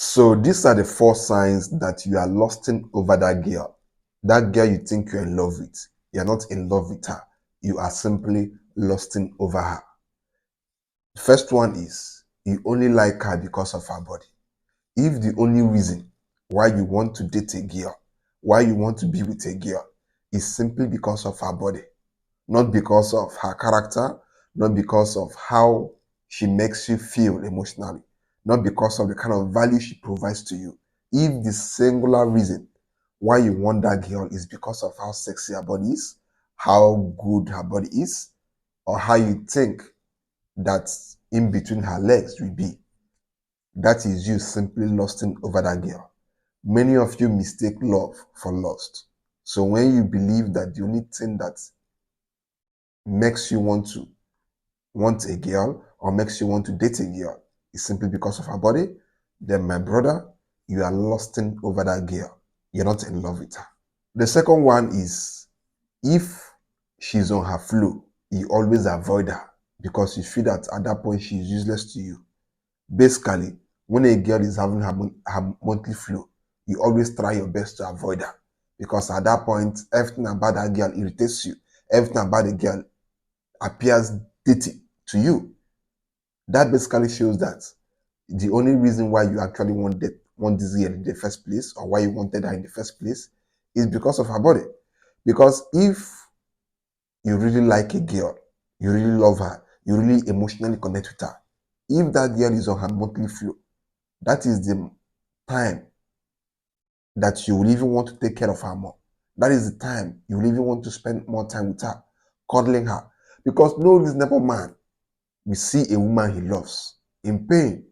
So these are the 4 signs that you are lusting over that girl. That girl you think you're in love with. You're not in love with her. You are simply lusting over her. The first one is you only like her because of her body. If the only reason why you want to date a girl, why you want to be with a girl, is simply because of her body, not because of her character, not because of how she makes you feel emotionally, not because of the kind of value she provides to you. If the singular reason why you want that girl is because of how sexy her body is, how good her body is, or how you think that in between her legs will be, that is you simply lusting over that girl. Many of you mistake love for lust. So when you believe that the only thing that makes you want a girl or makes you want to date a girl is simply because of her body, then my brother, you are lusting over that girl. You're not in love with her. The second one is if she's on her flow, you always avoid her because you feel that at that point she's useless to you. Basically, when a girl is having her monthly flow, you always try your best to avoid her because at that point, everything about that girl irritates you. Everything about the girl appears dirty to you. That basically shows that the only reason why you actually want this girl in the first place or why you wanted her in the first place is because of her body. Because if you really like a girl, you really love her, you really emotionally connect with her, if that girl is on her monthly flow, that is the time that you will even want to take care of her more. That is the time you will even want to spend more time with her, cuddling her. Because no reasonable man will see a woman he loves in pain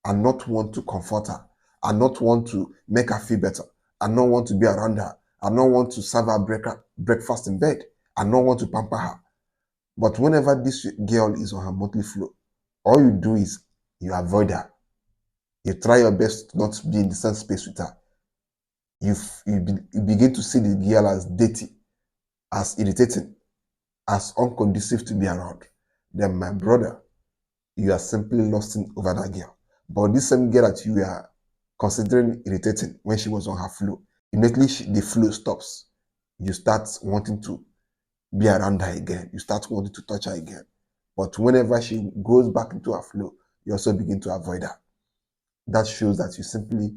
and not want to comfort her, and not want to make her feel better, and not want to be around her, and not want to serve her breakfast in bed, and not want to pamper her. But whenever this girl is on her monthly flow, all you do is you avoid her. You try your best not to be in the same space with her. You begin to see the girl as dirty, as irritating, as unconducive to be around. Then, my brother, you are simply lusting over that girl. But this same girl that you are considering irritating when she was on her flow, immediately the flow stops. You start wanting to be around her again. You start wanting to touch her again. But whenever she goes back into her flow, you also begin to avoid her. That shows that you simply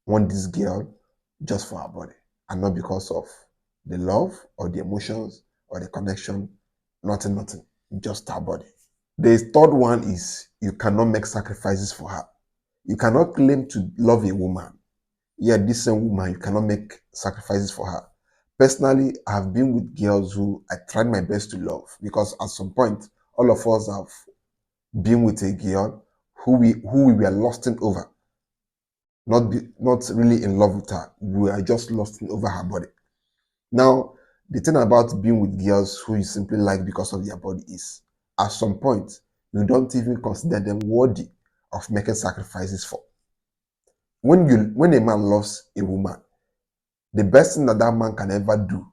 want this girl just for her body and not because of the love or the emotions or the connection. Nothing, just her body. The third one is you cannot make sacrifices for her. You cannot claim to love a woman, yet this same woman, you cannot make sacrifices for her. Personally, I've been with girls who I tried my best to love because at some point, all of us have been with a girl who we were lusting over, not really in love with her. We are just lusting over her body. Now, the thing about being with girls who you simply like because of their body is, at some point, you don't even consider them worthy of making sacrifices for. When a man loves a woman, the best thing that man can ever do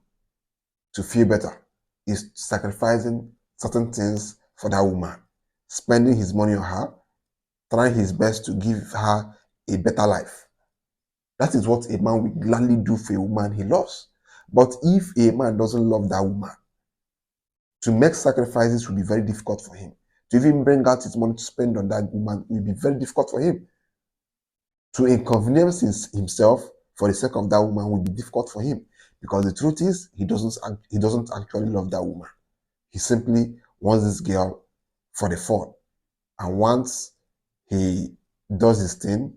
to feel better is sacrificing certain things for that woman, spending his money on her, trying his best to give her a better life. That is what a man will gladly do for a woman he loves. But if a man doesn't love that woman, to make sacrifices will be very difficult for him. To even bring out his money to spend on that woman will be very difficult for him. To inconvenience himself for the sake of that woman will be difficult for him. Because the truth is, he doesn't actually love that woman. He simply wants this girl for the fun. And once he does his thing,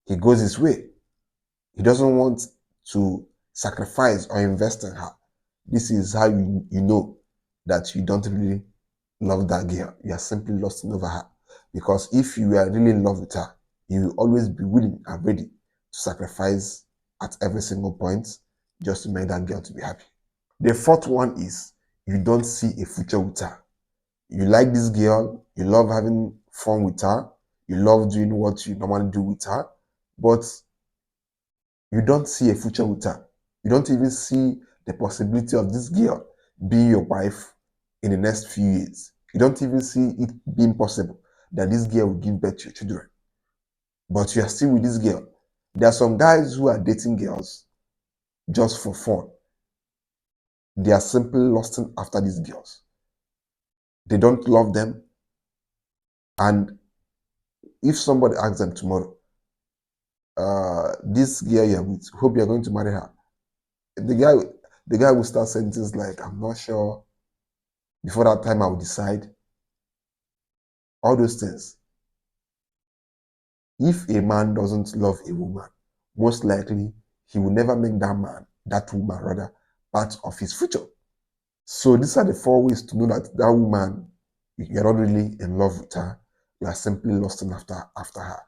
he goes his way. He doesn't want to sacrifice or invest in her. This is how you know that you don't really love that girl. You are simply lusting over her. Because if you are really in love with her, you will always be willing and ready to sacrifice at every single point just to make that girl to be happy. The fourth one is you don't see a future with her. You like this girl, you love having fun with her, you love doing what you normally do with her, but you don't see a future with her. You don't even see the possibility of this girl being your wife in the next few years. You don't even see it being possible that this girl will give birth to your children. but you are still with this girl. There are some guys who are dating girls just for fun. They are simply lusting after these girls. They don't love them. And if somebody asks them tomorrow, this girl you're with, hope you're going to marry her. The guy will start saying things like, I'm not sure. Before that time, I will decide. All those things. If a man doesn't love a woman, most likely he will never make that woman rather, part of his future. So these are the 4 ways to know that woman, you're not really in love with her. You are simply lusting after her.